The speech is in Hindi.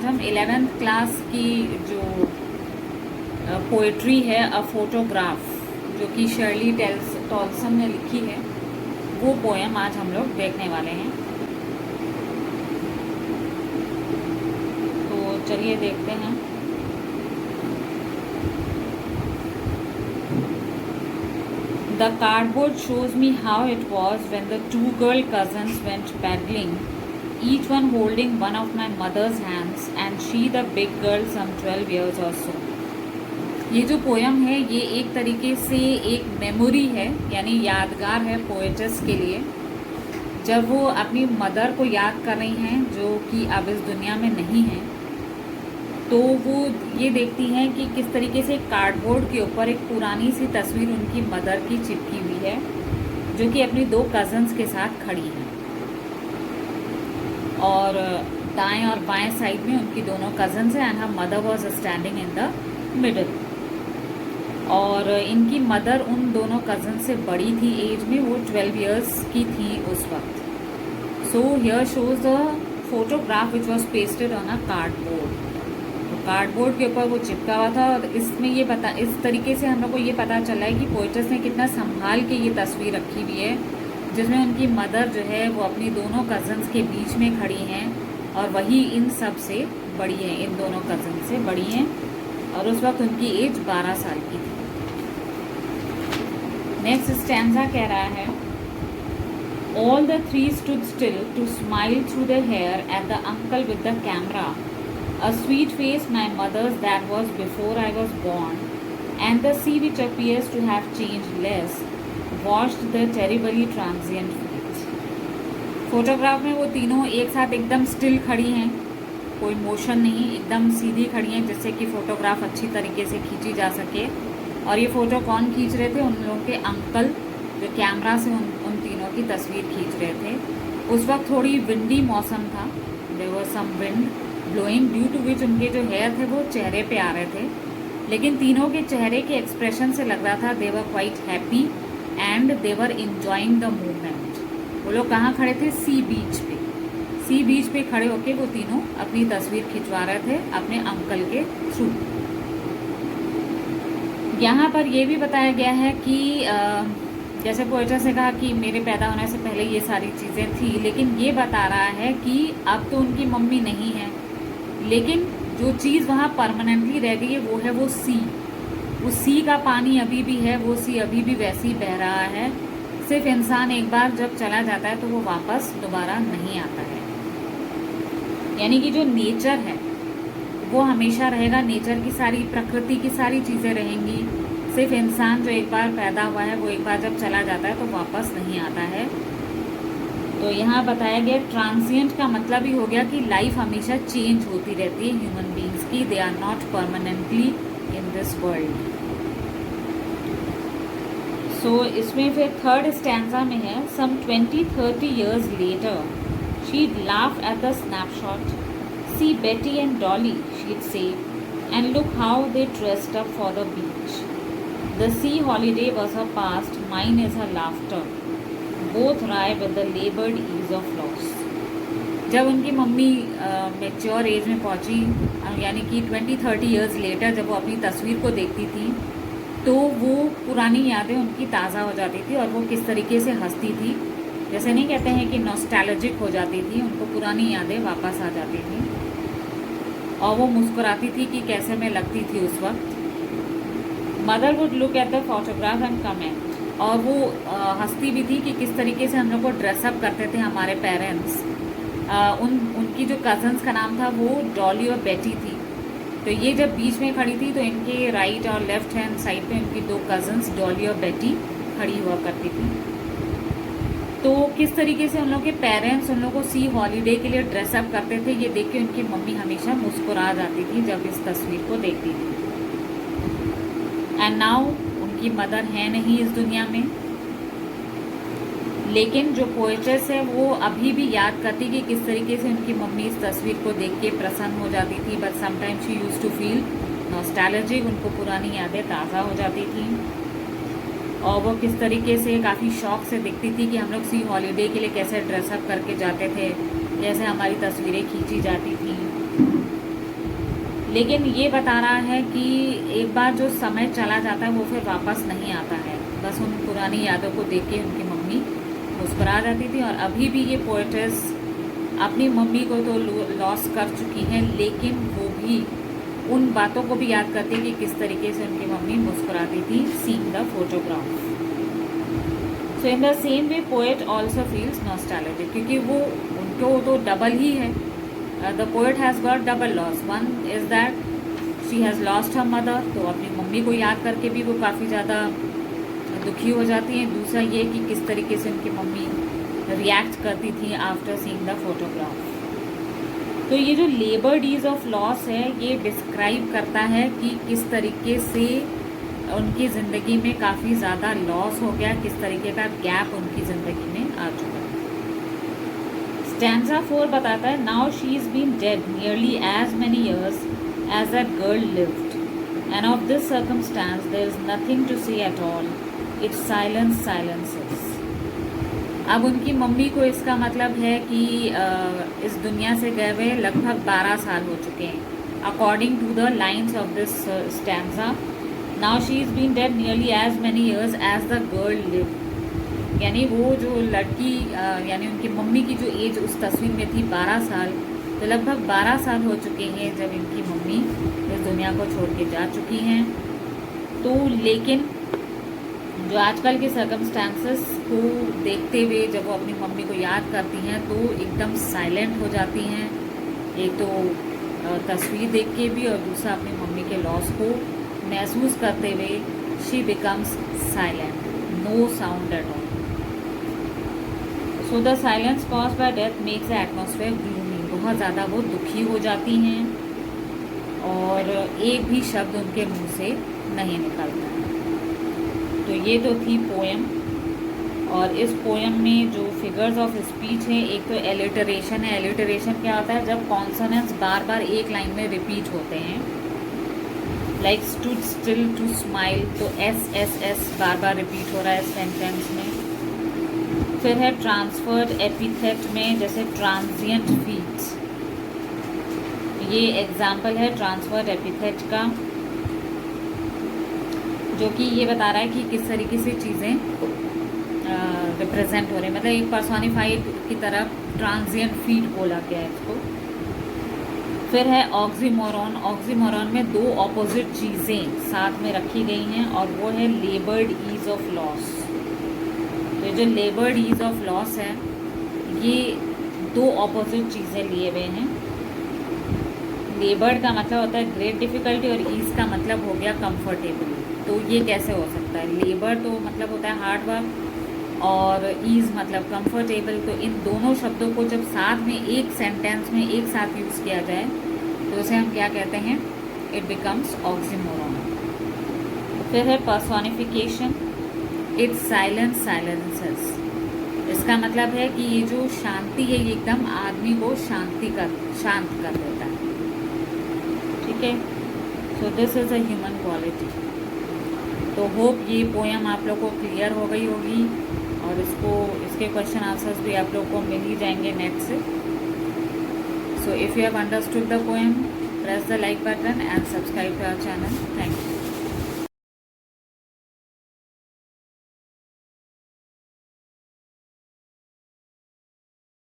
आज हम 11th क्लास की जो पोएट्री है अ फोटोग्राफ, जो कि शर्ली टॉलसन ने लिखी है, वो पोएम आज हम लोग देखने वाले हैं। तो चलिए देखते हैं। The cardboard shows me how it was when the two girl cousins went paddling, each one holding one of my mother's hands and she the big girl some 12 years or so. ये जो पोयम है ये एक तरीके से एक मेमोरी है, यानी यादगार है पोएट्स के लिए, जब वो अपनी मदर को याद कर रही हैं जो कि अब इस दुनिया में नहीं है। तो वो ये देखती हैं कि किस तरीके से कार्डबोर्ड के ऊपर एक पुरानी सी तस्वीर उनकी मदर की चिपकी हुई है, जो कि अपनी दो कज़न्स के साथ खड़ी हैं, और दाएं और बाएं साइड में उनकी दोनों कज़न्स हैं and her mother was standing in the middle. और इनकी मदर उन दोनों कज़न से बड़ी थी एज में, वो 12 इयर्स की थी उस वक्त। So here shows the photograph which was pasted on a cardboard. Cardboard के ऊपर वो चिपका हुआ था, और इसमें ये इस तरीके से हम लोग को ये पता चला है कि पोएट्स ने कितना संभाल के ये तस्वीर रखी हुई है, जिसमें उनकी मदर जो है वो अपनी दोनों कज़न्स के बीच में खड़ी हैं, और वही इन सब से बड़ी हैं, इन दोनों कज़न से बड़ी हैं, और उस वक्त उनकी एज 12 साल की थी। नेक्स्ट स्टैंजा कह रहा है, all the three stood still to smile through the hair at the uncle with the camera, a sweet face my mother's that was before I was born, and the sea which appears to have changed less washed the terribly transient feet. Photograph में वो तीनों एक साथ एकदम स्टिल खड़ी हैं, कोई मोशन नहीं, एकदम सीधी खड़ी हैं, जिससे कि फ़ोटोग्राफ अच्छी तरीके से खींची जा सके। और ये फ़ोटो कौन खींच रहे थे? उन लोगों के अंकल, जो कैमरा से उन तीनों की तस्वीर खींच रहे थे। उस वक्त थोड़ी विंडी मौसम था, there was some wind blowing due to which उनके जो हेयर थे वो चेहरे पे आ रहे थे, लेकिन तीनों के चेहरे के एक्सप्रेशन से लग रहा था they were quite happy and they were enjoying the movement. वो लोग कहाँ खड़े थे? सी बीच पे। सी बीच पे खड़े होके वो तीनों अपनी तस्वीर खिंचवा रहे थे अपने अंकल के थ्रू। यहाँ पर ये भी बताया गया है कि जैसे पोएट्स ने कहा कि मेरे पैदा होने से पहले ये सारी चीज़ें थी, लेकिन ये बता रहा है कि अब तो उनकी मम्मी नहीं है, लेकिन जो चीज़ वहाँ परमानेंटली रह गई है वो है वो सी। वो सी का पानी अभी भी है, वो सी अभी भी वैसे ही बह रहा है। सिर्फ इंसान एक बार जब चला जाता है तो वो वापस दोबारा नहीं आता है। यानी कि जो नेचर है वो हमेशा रहेगा, नेचर की सारी, प्रकृति की सारी चीज़ें रहेंगी। सिर्फ इंसान जो एक बार पैदा हुआ है वो एक बार जब चला जाता है तो वापस नहीं आता है। तो यहाँ बताया गया ट्रांसिएंट का मतलब ही हो गया कि लाइफ हमेशा चेंज होती रहती है ह्यूमन बींग्स की, they are not permanently in this world. So इसमें फिर थर्ड स्टैंजा में है, सम 20-30 years later she'd laugh at the snapshot, see Betty and Dolly, she'd say, and look how they dressed up for the beach. The sea holiday was her past, mine is her laughter, both wry with the labored ease of loss. जब उनकी मम्मी मैच्योर एज में पहुंची, यानी कि 20-30 years लेटर जब वो अपनी तस्वीर को देखती थी तो वो पुरानी यादें उनकी ताज़ा हो जाती थी, और वो किस तरीके से हंसती थी, जैसे नहीं कहते हैं कि नॉस्टैल्जिक हो जाती थी, उनको पुरानी यादें वापस आ जाती थी, और वो मुस्कुराती थी कि कैसे मैं लगती थी उस वक्त। Mother would look at the photograph and comment, और वो हंसती भी थी कि किस तरीके से हम लोग को ड्रेसअप करते थे हमारे पेरेंट्स। उनकी जो कज़न्स का नाम था वो डॉली और बेटी थी। तो ये जब बीच में खड़ी थी तो इनके राइट और लेफ्ट हैंड साइड पे इनकी दो कज़न्स डॉली और बेटी खड़ी हुआ करती थी। तो किस तरीके से उन लोग के पेरेंट्स उन लोग को सी हॉलीडे के लिए ड्रेसअप करते थे, ये देख के उनकी मम्मी हमेशा मुस्कुरा जाती थी जब इस तस्वीर को देखती थी। एंड नाउ उनकी मदर है नहीं इस दुनिया में, लेकिन जो पोएट्स है वो अभी भी याद करती कि किस तरीके से उनकी मम्मी इस तस्वीर को देख के प्रसन्न हो जाती थी, but sometimes she used to feel nostalgic, उनको पुरानी यादें ताज़ा हो जाती थी, और वो किस तरीके से काफ़ी शौक से दिखती थी कि हम लोग सी हॉलीडे के लिए कैसे ड्रेसअप करके जाते थे, कैसे हमारी तस्वीरें खींची जाती थी। लेकिन ये बता रहा है कि एक बार जो समय चला जाता है वो फिर वापस नहीं आता है। बस उन पुरानी यादों को देख के उनकी मम्मी मुस्कुरा जाती थी। और अभी भी ये पोएटेस अपनी मम्मी को तो लॉस कर चुकी हैं, लेकिन वो भी उन बातों को भी याद करती कि किस तरीके से उनकी मम्मी मुस्कुराती थी seeing the photograph. So in the same way poet also feels nostalgic, क्योंकि वो उनको तो डबल ही है। The poet has got double loss. One is that she has lost her mother, तो अपनी मम्मी को याद करके भी वो काफ़ी ज़्यादा दुखी हो जाती हैं। दूसरा ये कि किस तरीके से उनकी मम्मी रिएक्ट करती थी आफ्टर सीइंग द फोटोग्राफ। तो ये जो लेबर डीज ऑफ लॉस है ये डिस्क्राइब करता है कि किस तरीके से उनकी ज़िंदगी में काफ़ी ज़्यादा लॉस हो गया, किस तरीके का गैप उनकी ज़िंदगी में आ चुका है। स्टैंजा 4 बताता है, now she is been dead nearly as many years as that girl lived, and of this circumstance there is nothing to say at all, it's silence silences. अब उनकी मम्मी को इसका मतलब है कि इस दुनिया से गए हुए लगभग 12 साल हो चुके हैं। According to the lines of this stanza, now she is been dead nearly as many years as the girl live, यानी वो जो लड़की यानी उनकी मम्मी की जो एज उस तस्वीर में थी 12 साल, तो लगभग 12 साल हो चुके हैं जब इनकी मम्मी इस दुनिया को छोड़ के जा चुकी हैं। तो लेकिन जो आजकल के सर्कमस्टांसेस को देखते हुए जब वो अपनी मम्मी को याद करती हैं तो एकदम साइलेंट हो जाती हैं, एक तो तस्वीर देख के भी और दूसरा अपनी मम्मी के लॉस को महसूस करते हुए she becomes silent, no sound at all. So the silence caused by death makes the atmosphere gloomy, बहुत ज़्यादा वो दुखी हो जाती हैं और एक भी शब्द उनके मुंह से नहीं निकलता है। तो ये तो थी पोएम, और इस पोएम में जो फिगर्स ऑफ स्पीच है, एक तो एलिटरेशन है। एलिटरेशन क्या होता है, जब कॉन्सोनेंट्स बार बार एक लाइन में रिपीट होते हैं, like stood still to smile, तो एस एस एस बार बार रिपीट हो रहा है सेंटेंस में। फिर है ट्रांसफर्ड एपिथेट में, जैसे ट्रांजिएंट फीट्स, ये एग्जाम्पल है ट्रांसफर्ड एपिथेट का, जो कि ये बता रहा है कि किस तरीके से चीज़ें रिप्रेजेंट हो रही है, मतलब एक पर्सोनिफाइड की तरफ ट्रांजिएंट फीट बोला गया है इसको। फिर है ऑक्सीमोरॉन। ऑक्सीमोरॉन में दो ऑपोजिट चीज़ें साथ में रखी गई हैं और वो है लेबर्ड ईज ऑफ लॉस। तो जो लेबर्ड ईज ऑफ लॉस है ये दो ऑपोजिट चीज़ें लिए हुए हैं। लेबर्ड का मतलब होता है ग्रेट डिफ़िकल्टी और ईज का मतलब हो गया कंफर्टेबल। तो ये कैसे हो सकता है, लेबर तो मतलब होता है हार्ड वर्क और ईज़ मतलब कंफर्टेबल, तो इन दोनों शब्दों को जब साथ में एक सेंटेंस में एक साथ यूज़ किया जाए तो उसे हम क्या कहते हैं, इट बिकम्स ऑक्सीमोरॉन। फिर है पर्सोनिफिकेशन, इट्स साइलेंस साइलेंसेस। इसका मतलब है कि ये जो शांति है ये एकदम आदमी को शांत कर देता है, ठीक है। So this is a human quality. तो होप ये पोएम आप लोग को क्लियर हो गई होगी और इसके क्वेश्चन आंसर्स भी आप लोग को मिल ही जाएंगे नेट से। So if you have understood the poem, press the like button and subscribe to our channel. Thank you.